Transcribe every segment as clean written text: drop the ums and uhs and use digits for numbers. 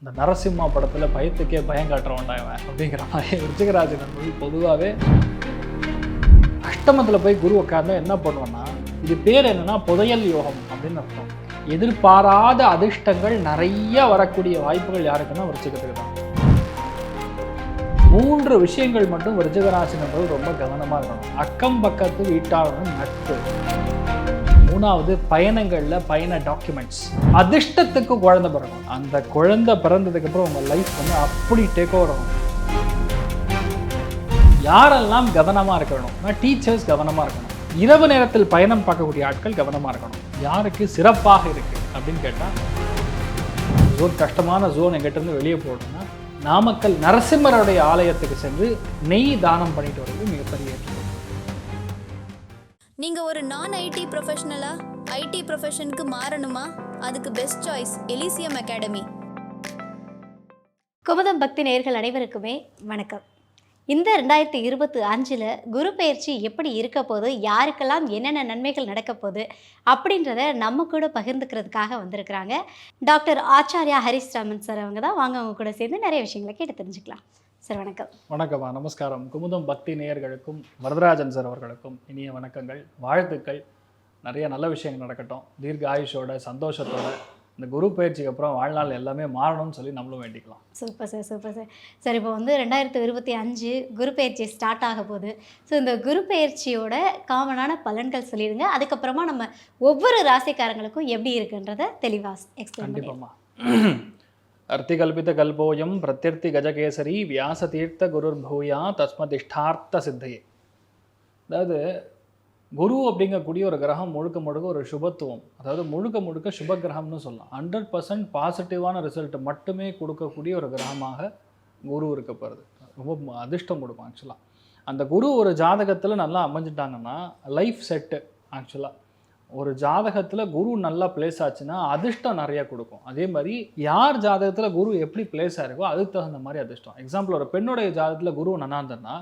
இந்த நரசிம்மா படத்தில் பயத்துக்கே பயம் காட்டுறவன்டா இவன் அப்படிங்கிற மாதிரி விருச்சிகராசி நண்பர்கள் பொதுவாகவே அஷ்டமத்தில் போய் குரு உட்கார்ந்தா என்ன பண்ணுவோன்னா, இது பேர் என்னன்னா புதையல் யோகம் அப்படின்னு அர்த்தம். எதிர்பாராத அதிர்ஷ்டங்கள் நிறைய வரக்கூடிய வாய்ப்புகள் யாருக்குன்னா விருச்சிகத்துக்கு தான். 3 விஷயங்கள் மட்டும் விருச்சிகராசி நண்பர்கள் ரொம்ப கவனமாக இருக்கணும். அக்கம் பக்கத்து வீட்டாளர்கள் நட்பு. 3வது பயணங்களில் பயண டாக்குமெண்ட்ஸ். அதிர்ஷ்டத்துக்கு குழந்தை பிறக்கும். அந்த குழந்தை பிறந்ததுக்கு அப்புறம் உங்கள் லைஃப் வந்து அப்படி டேக் ஓவர் ஆகும். யாரெல்லாம் கவனமாக இருக்கணும்னா, டீச்சர்ஸ் கவனமாக இருக்கணும். இரவு நேரத்தில் பயணம் பார்க்கக்கூடிய ஆட்கள் கவனமாக இருக்கணும். யாருக்கு சிறப்பாக இருக்கு அப்படின்னு கேட்டால், ஜோன் கஷ்டமான ஜோன் எங்கிட்ட வெளியே போடணும்னா, நாமக்கல் நரசிம்மருடைய ஆலயத்துக்கு சென்று நெய் தானம் பண்ணிட்டு வர்றது மிகப்பெரிய. நீங்க ஒரு நான் ஐடி ப்ரொஃபஷனலா ஐடி ப்ரொஃபஷனுக்கு மாறணுமா? அதுக்கு பெஸ்ட் சாய்ஸ் எலிசியம் அகாடமி. குமுதம் பக்தி நேயர்கள் அனைவருக்குமே வணக்கம். இந்த 2025 குரு பெயர்ச்சி எப்படி இருக்க போது, யாருக்கெல்லாம் என்னென்ன நன்மைகள் நடக்க போகுது அப்படின்றத நம்ம கூட பகிர்ந்துக்கிறதுக்காக வந்திருக்கிறாங்க டாக்டர் ஆச்சாரியா ஹரிஸ் ராமன் சார். அவங்க தான். வாங்க அவங்க கூட சேர்ந்து நிறைய விஷயங்களை கேட்டு தெரிஞ்சுக்கலாம். சார் வணக்கம். வணக்கம்மா, நமஸ்காரம். குமுதம் பக்தி நேயர்களுக்கும் வரதராஜன் சார் அவர்களுக்கும் இனிய வணக்கங்கள், வாழ்த்துக்கள். நிறைய நல்ல விஷயங்கள் நடக்கட்டும். தீர்க்க ஆயுஷோட சந்தோஷத்தோட இந்த குரு பயிற்சிக்கு அப்புறம் வாழ்நாள் எல்லாமே மாறணும்னு சொல்லி நம்மளும் வேண்டிக்கலாம். Super sir, super sir. Sir இப்போ வந்து 2025 குரு பயிற்சி ஸ்டார்ட் ஆக போகுது. ஸோ இந்த குரு பயிற்சியோட காமனான பலன்கள் சொல்லிடுங்க. அதுக்கப்புறமா நம்ம ஒவ்வொரு ராசிக்காரங்களுக்கும் எப்படி இருக்குன்றத தெளிவாக எக்ஸ்பிளைன் கண்டிப்பாம்மா. அர்த்திகல்பித கல்போயம் பிரத்யர்த்தி கஜகேசரி வியாச தீர்த்த குருர் பூயா தஸ்மதிஷ்டார்த்த சித்தையே. அதாவது குரு அப்படிங்கக்கூடிய ஒரு கிரகம் முழுக்க முழுக்க ஒரு சுபத்துவம், அதாவது முழுக்க முழுக்க சுப கிரகம்னு சொல்லலாம். 100% பாசிட்டிவான ரிசல்ட் மட்டுமே கொடுக்கக்கூடிய ஒரு கிரகமாக குரு இருக்கப்படுது. ரொம்ப அதிர்ஷ்டம் கொடுக்கும். ஆக்சுவலாக அந்த குரு ஒரு ஜாதகத்தில் நல்லா அமைஞ்சிட்டாங்கன்னா லைஃப் செட்டு. ஆக்சுவலாக ஒரு ஜாதகத்தில் குரு நல்லா பிளேஸ் ஆச்சுன்னா அதிர்ஷ்டம் நிறையா கொடுக்கும். அதே மாதிரி யார் ஜாதகத்தில் குரு எப்படி பிளேஸ் ஆகிருக்கோ அதுக்கு தகுந்த மாதிரி அதிர்ஷ்டம். எக்ஸாம்பிள், ஒரு பெண்ணுடைய ஜாதகத்தில் குரு நல்லா இருந்ததுன்னா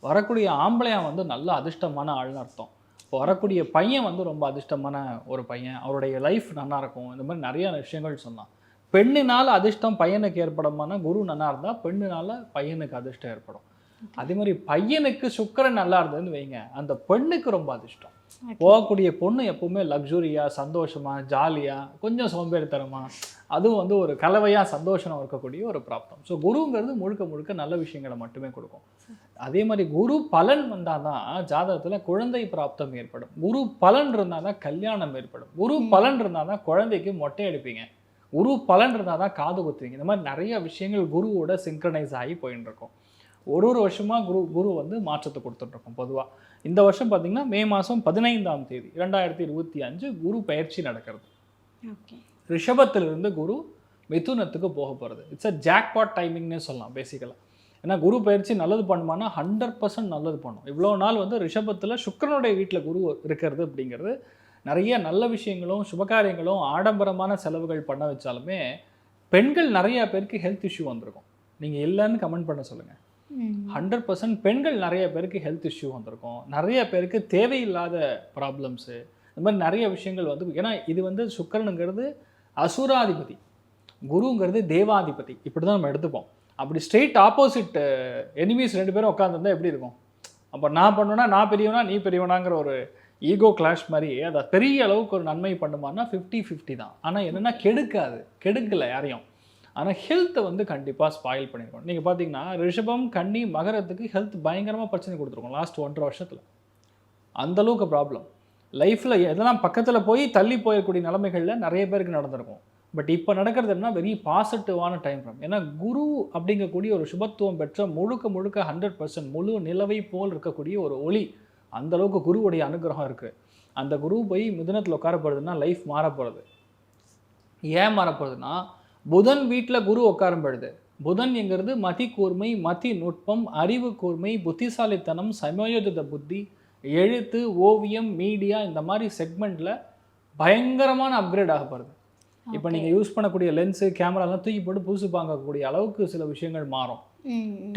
வரக்கூடிய ஆம்பளையா வந்து நல்ல அதிர்ஷ்டமான ஆள்னு அர்த்தம். இப்போ வரக்கூடிய பையன் வந்து ரொம்ப அதிர்ஷ்டமான ஒரு பையன், அவருடைய லைஃப் நல்லா இருக்கும். இந்த மாதிரி நிறைய விஷயங்கள் சொல்லலாம். பெண்ணினால் அதிர்ஷ்டம் பையனுக்கு ஏற்படுமானா, குரு நல்லா இருந்தால் பெண்ணினால் பையனுக்கு அதிர்ஷ்டம் ஏற்படும். அதே மாதிரி பையனுக்கு சுக்கிரன் நல்லா இருந்ததுன்னு வைங்க, அந்த பெண்ணுக்கு ரொம்ப அதிர்ஷ்டம். போகக்கூடிய பொண்ணு எப்பவுமே லக்ஸுரியாக, சந்தோஷமாக, ஜாலியாக, கொஞ்சம் சோம்பேறித்தனமாக, அதுவும் வந்து ஒரு கலவையாக சந்தோஷம் இருக்கக்கூடிய ஒரு பிராப்தம். ஸோ குருங்கிறது முழுக்க முழுக்க நல்ல விஷயங்களை மட்டுமே கொடுக்கும். அதே மாதிரி குரு பலன் வந்தால் தான் ஜாதகத்தில் குழந்தை பிராப்தம் ஏற்படும். குரு பலன் இருந்தால் தான் கல்யாணம் ஏற்படும். குரு பலன் இருந்தால் தான் குழந்தைக்கு மொட்டை அடிப்பீங்க. குரு பலன் இருந்தால் தான் காது குத்துவீங்க. இந்த மாதிரி நிறைய விஷயங்கள் குருவோட சிங்க்ரனைஸ் ஆகி போயின்னு இருக்கும். ஒரு வருஷமாக குரு வந்து மாற்றத்தை கொடுத்துட்ருக்கோம். பொதுவாக இந்த வருஷம் பார்த்திங்கன்னா மே மாதம் 15ஆம் தேதி 2025 குரு பயிற்சி நடக்கிறது. ரிஷபத்திலிருந்து குரு மிதுனத்துக்கு போக போகிறது. இட்ஸ் அ ஜாக்பாட் டைமிங்னே சொல்லலாம் பேசிக்கலாக. ஏன்னா குரு பயிற்சி நல்லது பண்ணுமானா 100% நல்லது பண்ணும். இவ்வளோ நாள் வந்து ரிஷபத்தில் சுக்கிரனுடைய வீட்டில் குரு இருக்கிறது அப்படிங்கிறது நிறைய நல்ல விஷயங்களும் சுபகாரியங்களும் ஆடம்பரமான செலவுகள் பண்ண வச்சாலுமே பெண்கள் நிறையா பேருக்கு ஹெல்த் இஷ்யூ வந்திருக்கும். நீங்கள் இல்லைன்னு கமெண்ட் பண்ண சொல்லுங்கள். 100% பெண்கள் நிறைய பேருக்கு ஹெல்த் இஷ்யூ வந்திருக்கும். நிறைய பேருக்கு தேவையில்லாத ப்ராப்ளம்ஸு, இந்த மாதிரி நிறைய விஷயங்கள் வந்து. ஏன்னா இது வந்து சுக்கிரனுங்கிறது அசுராதிபதி, குருங்கிறது தேவாதிபதி. இப்படி தான் நம்ம எடுத்துப்போம். அப்படி ஸ்ட்ரெயிட் ஆப்போசிட் எனிமீஸ் 2 பேரும் உட்காந்துருந்தா எப்படி இருக்கும்? அப்போ நான் பண்ணுவேன்னா நான் பெரியவனா நீ பெரியவனாங்கிற ஒரு ஈகோ கிளாஷ் மாதிரி அதை பெரிய அளவுக்கு ஒரு நன்மை பண்ணுமான்னா 50-50 தான். ஆனால் என்னென்னா கெடுக்கலை யாரையும். ஆனால் ஹெல்த்தை வந்து கண்டிப்பாக ஸ்பாயில் பண்ணியிருக்கோம். நீங்கள் பார்த்தீங்கன்னா ரிஷபம், கன்னி, மகரத்துக்கு ஹெல்த் பயங்கரமாக பிரச்சனை கொடுத்துருக்கோம் லாஸ்ட் 1.5 வருஷத்தில். அந்தளவுக்கு ப்ராப்ளம் லைஃப்பில் எதெல்லாம் பக்கத்தில் போய் தள்ளி போயக்கூடிய நிலைமைகளில் நிறைய பேருக்கு நடந்திருக்கும். பட் இப்போ நடக்கிறது என்ன, வெரி பாசிட்டிவான டைம் ஃப்ரம். ஏன்னா குரு அப்படிங்கக்கூடிய ஒரு சுபத்துவம் பெற்ற முழுக்க 100% முழு நிலவை போல் இருக்கக்கூடிய ஒரு ஒளி, அந்தளவுக்கு குருவுடைய அனுகிரகம் இருக்குது. அந்த குரு போய் மிதுனத்தில் உட்காரப்படுதுன்னா லைஃப் மாறப்போகிறது. ஏன் மாறப்போகுதுன்னா, புதன் வீட்டில் குரு உட்காரப்படுது. புதன் என்கிறது மதி கூர்மை, மதி நுட்பம், அறிவு கூர்மை, புத்திசாலித்தனம், சமயோஜித புத்தி, எழுத்து, ஓவியம், மீடியா, இந்த மாதிரி செக்மெண்ட்டில் பயங்கரமான அப்கிரேட் ஆக போகிறது. இப்போ நீங்கள் யூஸ் பண்ணக்கூடிய லென்ஸு, கேமராலாம் தூக்கி போட்டு புதுசு பார்க்கக்கூடிய அளவுக்கு சில விஷயங்கள் மாறும்.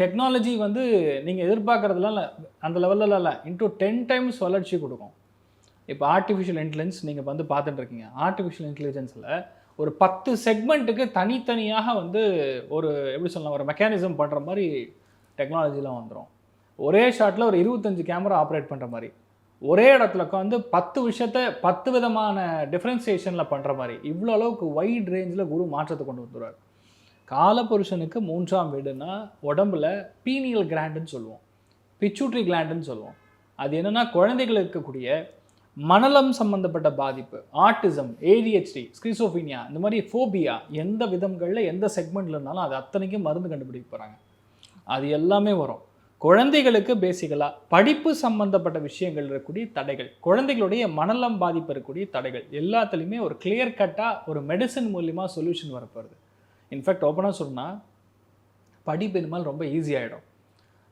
டெக்னாலஜி வந்து நீங்கள் எதிர்பார்க்குறதுலாம் அந்த லெவலில் இல்லை, இன்டூ 10 times வளர்ச்சி கொடுக்கும். இப்போ ஆர்டிஃபிஷியல் இன்டெலிஜென்ஸ் நீங்கள் வந்து பார்த்துட்டு இருக்கீங்க. ஆர்டிஃபிஷியல் இன்டெலிஜென்ஸில் ஒரு 10 செக்மெண்ட்டுக்கு தனித்தனியாக வந்து ஒரு எப்படி சொல்லலாம், ஒரு மெக்கானிசம் பண்ணுற மாதிரி டெக்னாலஜிலாம் வந்துடும். ஒரே ஷாட்டில் ஒரு 25 கேமரா ஆப்ரேட் பண்ணுற மாதிரி, ஒரே இடத்துல உட்காந்து 10 விஷயத்த 10 விதமான டிஃப்ரென்சியேஷனில் பண்ணுற மாதிரி, இவ்வளோ அளவுக்கு வைட் ரேஞ்சில் குரு மாற்றத்தை கொண்டு வந்துடுவார். காலபுருஷனுக்கு 3ஆம் வீடுனா உடம்புல பீனியல் கிளாண்டுன்னு சொல்லுவோம், பிச்சூட்ரி கிளாண்டுன்னு சொல்லுவோம். அது என்னென்னா குழந்தைகளுக்கு இருக்கக்கூடிய மனலம் சம்பந்தப்பட்ட பாதிப்பு, ஆட்டிசம், ஏடிஹெச்டி, ஸ்கிசோஃபீனியா, இந்த மாதிரி ஃபோபியா எந்த விதங்களில் எந்த செக்மெண்ட்டில் இருந்தாலும் அது அத்தனைக்கும் மருந்து கண்டுபிடிக்க போகிறாங்க. அது எல்லாமே வரும். குழந்தைகளுக்கு பேசிக்கலாக படிப்பு சம்பந்தப்பட்ட விஷயங்கள் இருக்கக்கூடிய தடைகள், குழந்தைகளுடைய மனலம் பாதிப்பு இருக்கக்கூடிய தடைகள் எல்லாத்துலேயுமே ஒரு கிளியர் கட்டாக ஒரு மெடிசன் மூலிமா சொல்யூஷன் வரப்போகுது. இன்ஃபேக்ட் ஓப்பனாக சொன்னால் படிப்பு இனிமேல் ரொம்ப ஈஸியாகிடும்.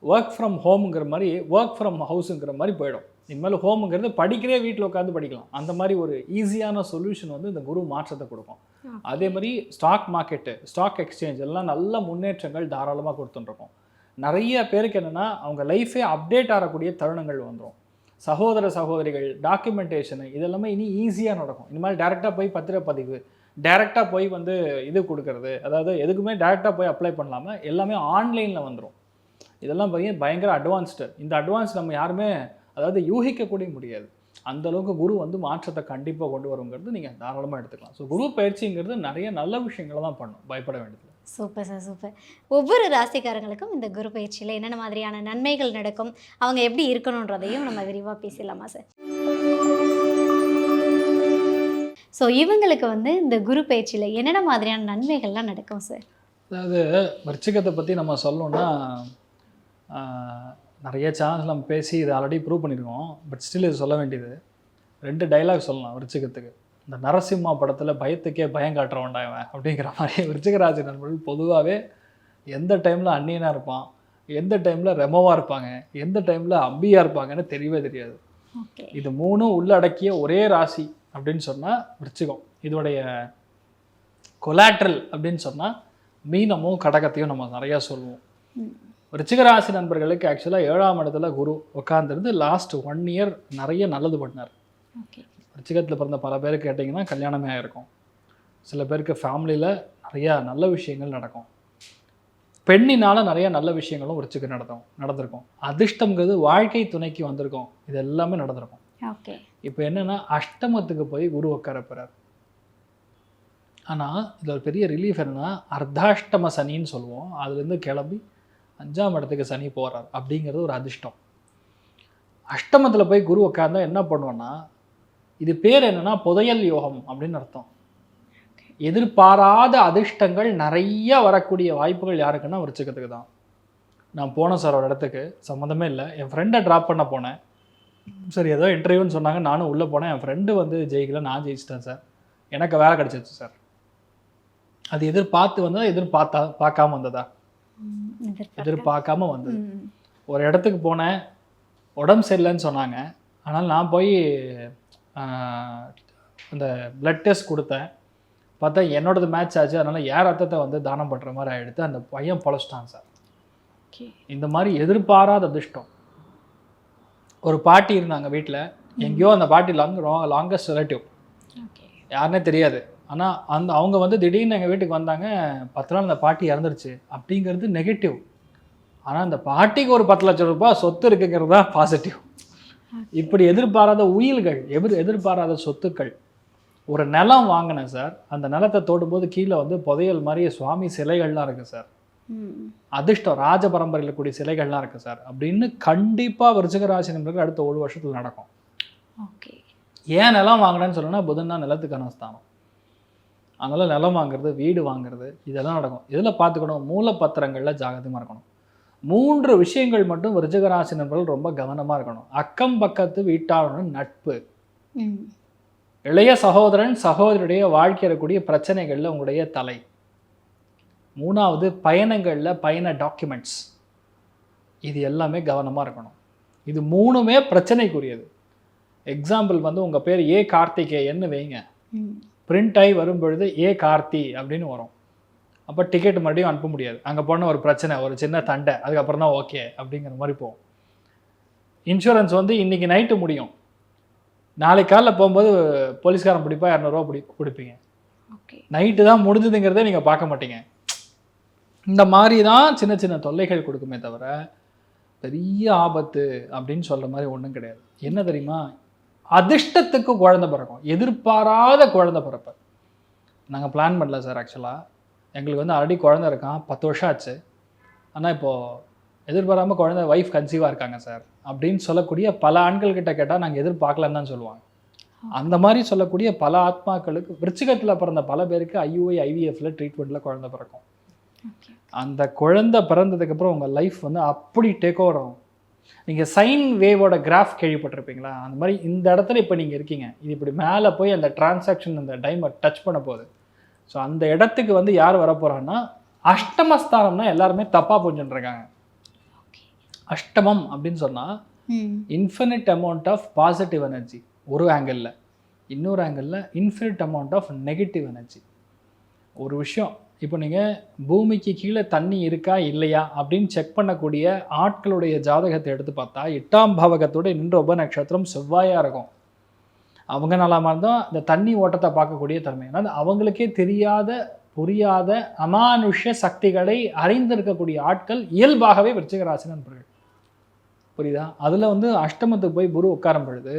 ஒர்க் ஃப்ரம் ஹோமுங்கிற மாதிரி ஒர்க் ஃப்ரம் ஹவுஸுங்கிற மாதிரி போயிடும். இனிமேல் ஹோமுங்கிறது படிக்கிறே வீட்டில் உட்காந்து படிக்கலாம். அந்த மாதிரி ஒரு ஈஸியான சொல்யூஷன் வந்து இந்த குரு மாற்றத்தை கொடுக்கும். அதே மாதிரி ஸ்டாக் மார்க்கெட்டு, ஸ்டாக் எக்ஸ்சேஞ்ச் எல்லாம் நல்ல முன்னேற்றங்கள் தாராளமாக கொடுத்துட்டுருக்கோம். நிறைய பேருக்கு என்னென்னா அவங்க லைஃபே அப்டேட் ஆகக்கூடிய தருணங்கள் வந்துடும். சகோதர சகோதரிகள், டாக்குமெண்டேஷனு இதெல்லாமே இனி ஈஸியாக நடக்கும். இனிமேல் டேரெக்டாக போய் பத்திரப்பதிவு, டேரெக்டாக போய் வந்து இது கொடுக்கறது, அதாவது எதுக்குமே டேரெக்டாக போய் அப்ளை பண்ணலாமல் எல்லாமே ஆன்லைனில் வந்துடும். இதெல்லாம் பயங்கர அட்வான்ஸ்டு. இந்த அட்வான்ஸ் நம்ம யாருமே அதாவது யூகிக்கக்கூடிய முடியாது. அந்த அளவுக்கு குரு வந்து மாற்றத்தை கண்டிப்பாக கொண்டு வருங்கிறது நீங்கள் தாராளமாக எடுத்துக்கலாம். ஸோ குரு பயிற்சிங்கிறது நிறைய நல்ல விஷயங்களை தான் பண்ணும், பயப்பட வேண்டியது. Super sir, super. ஒவ்வொரு ராசிக்காரங்களுக்கும் இந்த குரு பயிற்சியில் என்னென்ன மாதிரியான நன்மைகள் நடக்கும், அவங்க எப்படி இருக்கணுன்றதையும் நம்ம விரிவாக பேசலாமா சார்? ஸோ இவங்களுக்கு வந்து இந்த குரு பயிற்சியில் என்னென்ன மாதிரியான நன்மைகள்லாம் நடக்கும் சார்? அதாவது விருச்சிகத்தை பற்றி நம்ம சொல்லணும்னா நிறைய சேனல்ஸ் நம்ம பேசி இதை ஆல்ரெடி ப்ரூவ் பண்ணியிருக்கோம். பட் ஸ்டில் இது சொல்ல வேண்டியது. 2 டைலாக் சொல்லலாம் விருச்சிகத்துக்கு. இந்த நரசிம்மா படத்தில் பயத்துக்கே பயம் காட்டுறவன்டா இவன் அப்படிங்கிற மாதிரி விருச்சிகராசி நண்பர்கள் பொதுவாகவே எந்த டைமில் அந்நியனாக இருப்பான், எந்த டைமில் ரெமோவாக இருப்பாங்க, எந்த டைமில் அம்பியாக இருப்பாங்கன்னு தெரியவே தெரியாது. இது 3 உள்ளடக்கிய ஒரே ராசி அப்படின்னு சொன்னால் விருச்சிகம். இதோடைய கொலாட்ரல் அப்படின்னு சொன்னால் மீனமும் கடகத்தையும் நம்ம நிறையா சொல்லுவோம். விருச்சிகராசி நண்பர்களுக்கு ஆக்சுவலாக 7ஆம் இடத்துல குரு உட்காந்துருந்து லாஸ்ட் 1 இயர் நிறைய நல்லது பண்ணார். விருச்சிகத்தில் பிறந்த பல பேருக்கு கேட்டிங்கன்னா கல்யாணமே ஆகிருக்கும். சில பேருக்கு ஃபேமிலியில் நிறையா நல்ல விஷயங்கள் நடக்கும். பெண்ணினால் நிறைய நல்ல விஷயங்களும் விருச்சிகம் நடந்திருக்கும். அதிர்ஷ்டங்கிறது வாழ்க்கை துணைக்கு வந்திருக்கும். இது எல்லாமே நடந்திருக்கும். இப்போ என்னென்னா அஷ்டமத்துக்கு போய் குரு உட்கார போகிறார். ஆனால் இதில் ஒரு பெரிய ரிலீஃப் என்னென்னா அர்த்தாஷ்டம சனின்னு சொல்லுவோம். அதுலேருந்து கிளம்பி 5ஆம் இடத்துக்கு சனி போகிறார் அப்படிங்கிறது ஒரு அதிர்ஷ்டம். அஷ்டமத்தில் போய் குரு உட்கார்ந்தா என்ன பண்ணுவோன்னா, இது பேர் என்னென்னா புதையல் யோகம் அப்படின்னு அர்த்தம். எதிர்பாராத அதிர்ஷ்டங்கள் நிறைய வரக்கூடிய வாய்ப்புகள் யாருக்குன்னா விருச்சிகத்துக்கு தான். நான் போனேன் சார் ஒரு இடத்துக்கு, சம்மந்தமே இல்லை, என் ஃப்ரெண்டை ட்ராப் பண்ண போனேன். சரி ஏதோ இன்டர்வியூன்னு சொன்னாங்க, நானும் உள்ளே போனேன். என் ஃப்ரெண்டு வந்து ஜெயிக்கல, நான் ஜெயிச்சிட்டேன் சார், எனக்கு வேலை கிடச்சிச்சு சார். அது எதிர்பார்த்து வந்ததா பார்க்காம வந்ததா? எதிர்பார்க்காம வந்தது. ஒரு இடத்துக்கு போனேன், உடம்பு சரியில்லைன்னு சொன்னாங்க. ஆனால் நான் போய் அந்த பிளட் டெஸ்ட் கொடுத்தேன். பார்த்தா என்னோடது மேட்ச் ஆச்சு. அதனால் யார் ரத்தத்தை வந்து தானம் பண்ணுற மாதிரி ஆகிடுத்து. அந்த பையன் பொழைச்சிட்டான் சார். இந்த மாதிரி எதிர்பாராத அதிர்ஷ்டம். ஒரு பாட்டி இருந்தாங்க வீட்டில், எங்கேயோ அந்த பாட்டி லாங்கஸ்ட் ரிலேட்டிவ், யாருன்னே தெரியாது. ஆனால் அவங்க வந்து திடீர்னு எங்கள் வீட்டுக்கு வந்தாங்க. 10 நாள் அந்த பாட்டி இறந்துருச்சு அப்படிங்கிறது நெகட்டிவ். ஆனால் அந்த பாட்டிக்கு ஒரு 10 லட்சம் ரூபாய் சொத்து இருக்குங்கிறது தான் பாசிட்டிவ். இப்படி எதிர்பாராத உயில்கள், எதிர்பாராத சொத்துக்கள். ஒரு நிலம் வாங்கினேன் சார், அந்த நிலத்தை தோடும்போது கீழே வந்து புதையல் மாதிரி சுவாமி சிலைகள்லாம் இருக்குது சார். அதிர்ஷ்டம், ராஜ பரம்பரையில் கூடிய சிலைகள்லாம் இருக்குது சார் அப்படின்னு கண்டிப்பாக விருச்சிகராசி நண்பர்கள் அடுத்த 1 வருஷத்தில் நடக்கும். ஏன் நிலம் வாங்கினேன்னு சொல்லணும்னா புதன் தான் நிலத்துக்கான ஸ்தானம். அதனால் நிலம் வாங்குறது, வீடு வாங்குறது இதெல்லாம் நடக்கும். இதில் பார்த்துக்கணும், மூலப்பத்திரங்களில் ஜாகிரதையாக இருக்கணும். 3 விஷயங்கள் மட்டும் விருச்சிகராசி நண்பர்கள் ரொம்ப கவனமாக இருக்கணும். அக்கம் பக்கத்து வீட்டாளனுடன் நட்பு, இளைய சகோதரன் சகோதரியுடைய வாழ்க்கை இருக்கக்கூடிய பிரச்சனைகளில் உங்களுடைய தலை, 3வது பயணங்களில் பயண டாக்குமெண்ட்ஸ், இது எல்லாமே கவனமாக இருக்கணும். இது 3மே பிரச்சனைக்குரியது. எக்ஸாம்பிள் வந்து உங்கள் பேர் ஏ கார்த்திகேயன்னு வைங்க, பிரிண்ட் ஆகி வரும்பொழுது ஏ கார்த்தி அப்படின்னு வரும். அப்போ டிக்கெட் மறுபடியும் அனுப்ப முடியாது. அங்கே போன ஒரு பிரச்சனை, ஒரு சின்ன தண்டை, அதுக்கப்புறம் தான் ஓகே அப்படிங்கிற மாதிரி போகும். இன்சூரன்ஸ் வந்து இன்றைக்கி நைட்டு முடியும், நாளைக்கு காலையில் போகும்போது போலீஸ்காரன் பிடிப்பா 200 ரூபா பிடிப்பீங்க. ஓகே. நைட்டு தான் முடிஞ்சதுங்கிறதே நீங்கள் பார்க்க மாட்டீங்க. இந்த மாதிரி தான் சின்ன சின்ன தொல்லைகள் கொடுக்குமே தவிர பெரிய ஆபத்து அப்படின்னு சொல்கிற மாதிரி ஒன்றும் கிடையாது. என்ன தெரியுமா, அதிர்ஷ்டத்துக்கு குழந்தை பிறக்கும், எதிர்பாராத குழந்தை பிறப்பு. நாங்கள் பிளான் பண்ணல சார். ஆக்சுவலாக எங்களுக்கு வந்து ஆல்ரெடி குழந்தை இருக்கான், 10 வருஷம் ஆச்சு. ஆனால் இப்போது எதிர்பாராமல் குழந்தை ஒய்ஃப் கன்சீவாக இருக்காங்க சார் அப்படின்னு சொல்லக்கூடிய பல ஆண்கள்கிட்ட கேட்டால் நாங்கள் எதிர்பார்க்கலன்னு தான் சொல்லுவாங்க. அந்த மாதிரி சொல்லக்கூடிய பல ஆத்மாக்களுக்கு, விருச்சிகத்தில் பிறந்த பல பேருக்கு IUI IVFல ட்ரீட்மெண்ட்டில் குழந்தை பிறக்கும். அந்த குழந்தை பிறந்ததுக்கப்புறம் உங்கள் லைஃப் வந்து அப்படி டேக் ஓவர் ஆகும். நீங்கள் சைன் வேவோட கிராஃப் கேள்விப்பட்டிருப்பீங்களா? அந்த மாதிரி இந்த இடத்துல இப்போ நீங்கள் இருக்கீங்க, இது இப்படி மேலே போய் அந்த டிரான்சாக்ஷன் அந்த டைமை டச் பண்ண போகுது. ஸோ அந்த இடத்துக்கு வந்து யார் வரப்போகிறான்னா, அஷ்டமஸ்தானம்னா எல்லாருமே தப்பாக புரிஞ்சுட்டுருக்காங்க. அஷ்டமம் அப்படின்னு சொன்னால் infinite amount of positive energy ஒரு ஆங்கிளில், இன்னொரு ஆங்கிளில் infinite amount of negative energy. ஒரு விஷயம், இப்போ நீங்கள் பூமிக்கு கீழே தண்ணி இருக்கா இல்லையா அப்படின்னு செக் பண்ணக்கூடிய ஆட்களுடைய ஜாதகத்தை எடுத்து பார்த்தா 8ஆம் பாவகத்தோட நின்ற உப நட்சத்திரம் செவ்வாயாக இருக்கும். அவங்க நல்லாம இருந்தால் இந்த தண்ணி ஓட்டத்தை பார்க்கக்கூடிய தன்மை. ஏன்னா அவங்களுக்கே தெரியாத புரியாத அமானுஷ்ய சக்திகளை அறிந்திருக்கக்கூடிய ஆட்கள் இயல்பாகவே விருச்சிக ராசி நண்பர்கள். புரியுதா? அதில் வந்து அஷ்டமத்துக்கு போய் குரு உட்காரும் பொழுது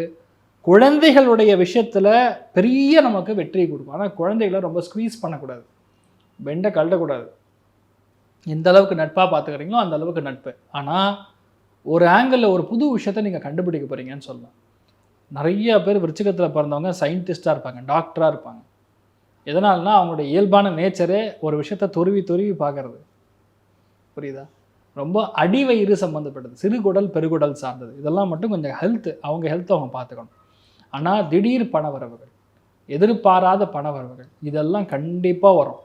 குழந்தைகளுடைய விஷயத்தில் பெரிய நமக்கு வெற்றியை கொடுக்கும். ஆனால் குழந்தைகளை ரொம்ப ஸ்குவீஸ் பண்ணக்கூடாது, பெண்டை கழட்டக்கூடாது. எந்த அளவுக்கு நட்பாக பார்த்துக்கிறீங்களோ அந்த அளவுக்கு நட்பு. ஆனால் ஒரு ஆங்கிளில் ஒரு புது விஷயத்தை நீங்கள் கண்டுபிடிக்க போகிறீங்கன்னு சொல்லலாம். நிறைய பேர் விருச்சிகத்தில் பிறந்தவங்க சயின்டிஸ்டாக இருப்பாங்க, டாக்டராக இருப்பாங்க. எதனால்னா அவங்களுடைய இயல்பான நேச்சரே ஒரு விஷயத்தை துருவி பார்க்கறது. புரியுதா? ரொம்ப அடிவயிறு சம்மந்தப்பட்டது, சிறுகுடல் பெருகுடல் சார்ந்தது. இதெல்லாம் மட்டும் கொஞ்சம் அவங்க ஹெல்த்தை அவங்க பார்த்துக்கணும். ஆனால் திடீர் பண வரவுகள், எதிர்பாராத பண வரவுகள் இதெல்லாம் கண்டிப்பாக வரும்.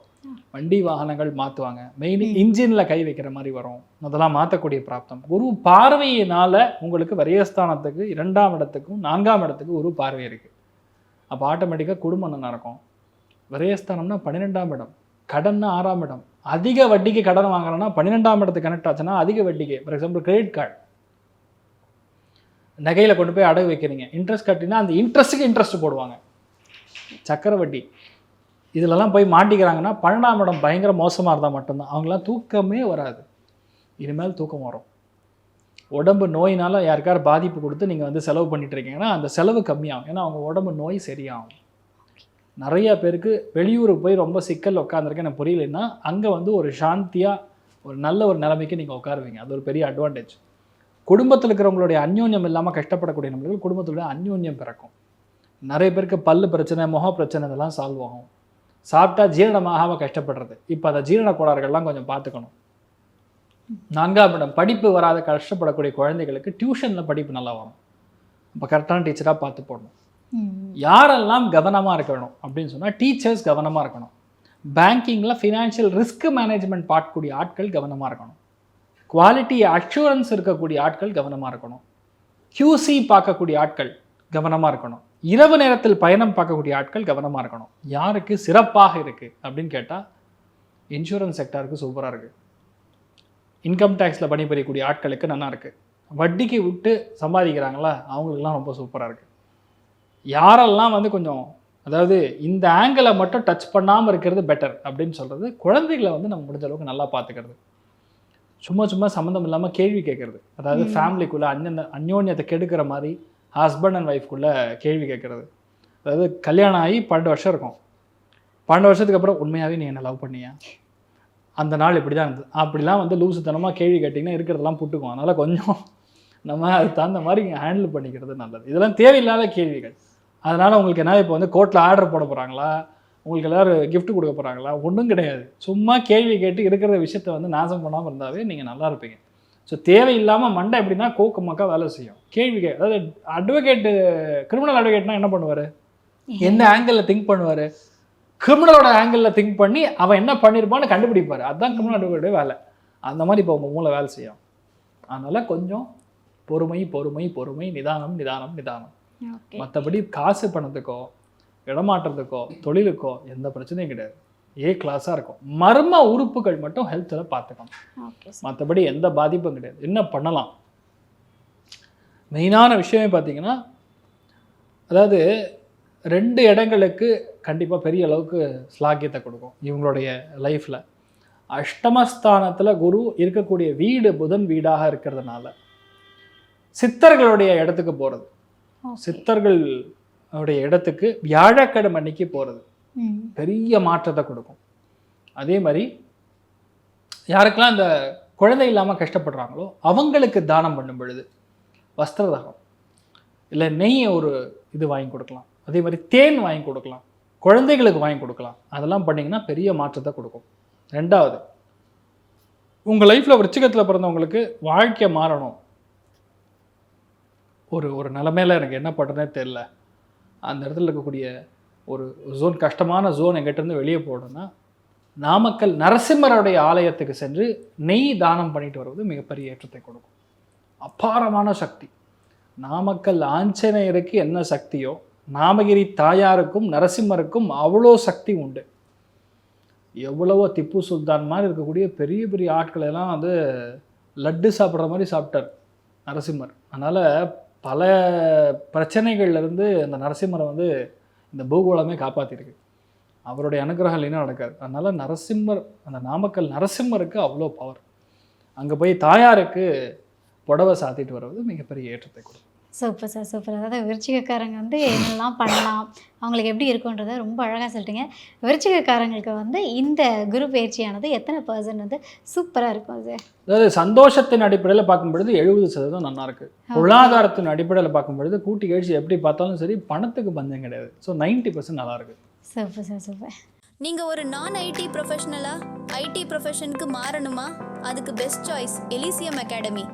வண்டி வாகனங்கள் மாற்றுவாங்க, மெயின் இன்ஜினில் கை வைக்கிற மாதிரி வரும். அதெல்லாம் மாற்றக்கூடிய பிராப்தம். குரு பார்வையினால் உங்களுக்கு விரயஸ்தானத்துக்கு 2ஆம் இடத்துக்கும் 4ஆம் இடத்துக்கு ஒரு பார்வை இருக்குது. அப்போ ஆட்டோமேட்டிக்காக குடும்பம் நல்லா இருக்கும். விரயஸ்தானம்னா 12ஆம் இடம், கடன்னா 6ஆம் இடம். அதிக வட்டிக்கு கடன் வாங்குறோன்னா 12ஆம் இடத்துக்கு கனெக்ட் ஆச்சுன்னா அதிக வட்டிக்கு. ஃபார் எக்ஸாம்பிள் கிரெடிட் கார்டு நகையில் கொண்டு போய் அடகு வைக்கிறீங்க, இன்ட்ரெஸ்ட் கட்டினா அந்த இன்ட்ரெஸ்ட்டுக்கு இன்ட்ரெஸ்ட் போடுவாங்க, சக்கர வட்டி. இதிலெல்லாம் போய் மாட்டிக்கிறாங்கன்னா 12ஆம் இடம் பயங்கர மோசமாக இருந்தால் மட்டும்தான். அவங்களாம் தூக்கமே வராது. இனிமேல் தூக்கம் வரும். உடம்பு நோயினால் யாருக்கார் பாதிப்பு கொடுத்து நீங்கள் வந்து செலவு பண்ணிட்டு இருக்கீங்கன்னா அந்த செலவு கம்மியாகும். ஏன்னா அவங்க உடம்பு நோய் சரியாகும். நிறைய பேருக்கு வெளியூருக்கு போய் ரொம்ப சிக்கல் உட்காந்துருக்கேன் எனக்கு புரியலைன்னா அங்கே வந்து ஒரு சாந்தியாக ஒரு நல்ல ஒரு நிலைமைக்கு நீங்கள் உட்காருவீங்க. அது ஒரு பெரிய அட்வான்டேஜ். குடும்பத்தில் இருக்கிறவங்களுடைய அந்யோன்யம் இல்லாமல் கஷ்டப்படக்கூடிய நம்மளுக்கு குடும்பத்துடைய அந்யோன்யம் பிறக்கும். நிறைய பேருக்கு பல்லு பிரச்சனை, முக பிரச்சனை இதெல்லாம் சால்வ் ஆகும். சாப்பிட்டா ஜீரணமாகாமல் கஷ்டப்படுறது, இப்போ அந்த ஜீரண கோளாறுகள்லாம் கொஞ்சம் பார்த்துக்கணும். 4ஆம் இடம் படிப்பு வராத கஷ்டப்படக்கூடிய குழந்தைகளுக்கு டியூஷனில் படிப்பு நல்லா வரும். இப்போ கரெக்டான டீச்சராக பார்த்து போடணும். யாரெல்லாம் கவனமாக இருக்கணும் அப்படின்னு சொன்னால் டீச்சர்ஸ் கவனமாக இருக்கணும். பேங்கிங்கில் ஃபினான்ஷியல் ரிஸ்க் மேனேஜ்மெண்ட் பார்க்கக்கூடிய ஆட்கள் கவனமாக இருக்கணும். குவாலிட்டி அஷூரன்ஸ் இருக்கக்கூடிய ஆட்கள் கவனமாக இருக்கணும். QC பார்க்கக்கூடிய ஆட்கள் கவனமாக இருக்கணும். இரவு நேரத்தில் பயணம் பார்க்கக்கூடிய ஆட்கள் கவனமாக இருக்கணும். யாருக்கு சிறப்பாக இருக்குது அப்படின்னு கேட்டால் இன்சூரன்ஸ் செக்டாருக்கு சூப்பராக இருக்குது. இன்கம் டேக்ஸில் பணிபுரியக்கூடிய ஆட்களுக்கு நல்லா இருக்குது. வட்டிக்கு விட்டு சம்பாதிக்கிறாங்களா அவங்களுக்குலாம் ரொம்ப சூப்பராக இருக்குது. யாரெல்லாம் வந்து கொஞ்சம் அதாவது இந்த ஆங்கிளை மட்டும் டச் பண்ணாமல் இருக்கிறது பெட்டர் அப்படின்னு சொல்கிறது, குழந்தைகளை வந்து நம்ம முடிஞ்ச அளவுக்கு நல்லா பார்த்துக்கிறது. சும்மா சம்மந்தம் இல்லாமல் கேள்வி கேட்குறது, அதாவது ஃபேமிலிக்குள்ளே அந்யோன்யத்தை கெடுக்கிற மாதிரி ஹஸ்பண்ட் அண்ட் ஒய்ஃப்குள்ளே கேள்வி கேட்குறது. அதாவது கல்யாணம் ஆகி 12 வருஷம் இருக்கும், 12 வருஷத்துக்கு அப்புறம் உண்மையாகவே நீ என்ன லவ் பண்ணியா, அந்த நாள் இப்படி தான் இருந்தது, அப்படிலாம் வந்து லூசுத்தனமாக கேள்வி கேட்டிங்கன்னா இருக்கிறதெல்லாம் புட்டுக்கும். அதனால் கொஞ்சம் நம்ம அதுக்கு தகுந்த மாதிரி ஹேண்டில் பண்ணிக்கிறது நல்லது. இதெல்லாம் தேவையில்லாத கேள்விகள். அதனால் உங்களுக்கு என்ன இப்போ வந்து கோர்ட்டில் ஆர்டர் போட போகிறாங்களா, உங்களுக்கு எல்லோரும் கிஃப்ட் கொடுக்க போகிறாங்களா, ஒன்றும் கிடையாது. சும்மா கேள்வி கேட்டு இருக்கிற விஷயத்தை வந்து நாசம் பண்ணாமல் இருந்தாவே நீங்கள் நல்லா இருப்பீங்க. ஸோ தேவையில்லாமல் மண்டை எப்படின்னா கோக்கமாக்கா வேலை செய்யும். கேள்வி அதாவது அட்வொகேட்டு, கிரிமினல் அட்வொகேட்னா என்ன பண்ணுவார், எந்த ஆங்கிளில் திங்க் பண்ணுவார், கிரிமினலோட ஆங்கிளில் திங்க் பண்ணி அவன் என்ன பண்ணியிருப்பான்னு கண்டுபிடிப்பார். அதுதான் கிரிமினல் அட்வொகேட்டோட வேலை. அந்த மாதிரி இப்போ உங்கள் மூளை வேலை செய்யும். அதனால் கொஞ்சம் பொறுமை பொறுமை பொறுமை, நிதானம் நிதானம் நிதானம். மற்றபடி காசு பணத்துக்கோ இடமாற்றத்துக்கோ தொழிலுக்கோ எந்த பிரச்சனையும் கிடையாது. ஏ கிளாஸாக இருக்கும். மர்ம உறுப்புகள் மட்டும் ஹெல்த்தில் பார்த்துக்கணும். மற்றபடி எந்த பாதிப்பும் கிடையாது. என்ன பண்ணலாம், மெயினான விஷயமே பார்த்தீங்கன்னா, அதாவது 2 இடங்களுக்கு கண்டிப்பாக பெரிய அளவுக்கு ஸ்லாக்கியத்தை கொடுக்கும் இவங்களுடைய லைஃப்பில். அஷ்டமஸ்தானத்தில் குரு இருக்கக்கூடிய வீடு புதன் வீடாக இருக்கிறதுனால சித்தர்களுடைய இடத்துக்கு போகிறது, சித்தர்களுடைய இடத்துக்கு வியாழக்கிழமை அன்னைக்கு போகிறது பெரிய மாற்றத்தை கொடுக்கும். அதே மாதிரி யாருக்கெல்லாம் இந்த குழந்தை இல்லாமல் கஷ்டப்படுறாங்களோ அவங்களுக்கு தானம் பண்ணும் பொழுது வஸ்திர தானம் இல்லை நெய் ஒரு இது வாங்கி கொடுக்கலாம், அதே மாதிரி தேன் வாங்கி கொடுக்கலாம், குழந்தைகளுக்கு வாங்கி கொடுக்கலாம். அதெல்லாம் பண்ணிங்கன்னா பெரிய மாற்றத்தை கொடுக்கும். 2வது, உங்கள் லைஃப்பில் விருச்சிகத்தில் பிறந்தவங்களுக்கு வாழ்க்கை மாறணும், ஒரு நிலைமையில் எனக்கு என்ன பண்ணுறதுனே தெரில, அந்த இடத்துல இருக்கக்கூடிய ஒரு ஜோன் கஷ்டமான ஜோன் எங்கிட்டேருந்து வெளியே போகணுன்னா நாமக்கல் நரசிம்மருடைய ஆலயத்துக்கு சென்று நெய் தானம் பண்ணிட்டு வருவது மிகப்பெரிய ஏற்றத்தை கொடுக்கும். அபாரமான சக்தி. நாமக்கல் ஆஞ்சநேயருக்கு என்ன சக்தியோ நாமகிரி தாயாருக்கும் நரசிம்மருக்கும் அவ்வளோ சக்தி உண்டு. எவ்வளவோ திப்பு சுல்தான் மாதிரி இருக்கக்கூடிய பெரிய பெரிய ஆட்கள் எல்லாம் வந்து லட்டு சாப்பிட்ற மாதிரி சாப்பிட்டார் நரசிம்மர். அதனால் பல பிரச்சனைகள்லேருந்து அந்த நரசிம்மரை வந்து இந்த பூகோளமே காப்பாற்றிருக்கு. அவருடைய அனுகிரகம் இல்லைன்னா நடக்காது. அதனால் நரசிம்மர், அந்த நாமக்கல் நரசிம்மருக்கு அவ்வளோ பவர். அங்கே போய் தாயாருக்கு புடவை சாத்திட்டு வர்றது மிகப்பெரிய ஏற்றத்தை கொடுக்கும். Super sir, super. அதாவது விருச்சிகக்காரங்க வந்து என்னெல்லாம் பண்ணலாம், அவங்களுக்கு எப்படி இருக்குன்றதை ரொம்ப அழகாக சொல்லிட்டீங்க. விருச்சிகக்காரங்களுக்கு வந்து இந்த குரு பயிற்சியானது எத்தனை % வந்து சூப்பராக இருக்கும் சார்? அதாவது சந்தோஷத்தின் அடிப்படையில் பார்க்கும் பொழுது 70% நல்லா இருக்குது. பொருளாதாரத்தின் அடிப்படையில் பார்க்கும் பொழுது கூட்டி கழிச்சு எப்படி பார்த்தாலும் சரி பணத்துக்கு பஞ்சம் கிடையாது. ஸோ 90% நல்லா இருக்குது. Super sir, super. நீங்கள் ஒரு நான் ஐடி ப்ரொஃபஷனலா ஐடி ப்ரொஃபஷனுக்கு மாறணுமா? அதுக்கு பெஸ்ட் சாய்ஸ் எலிசியம் அகாடமி.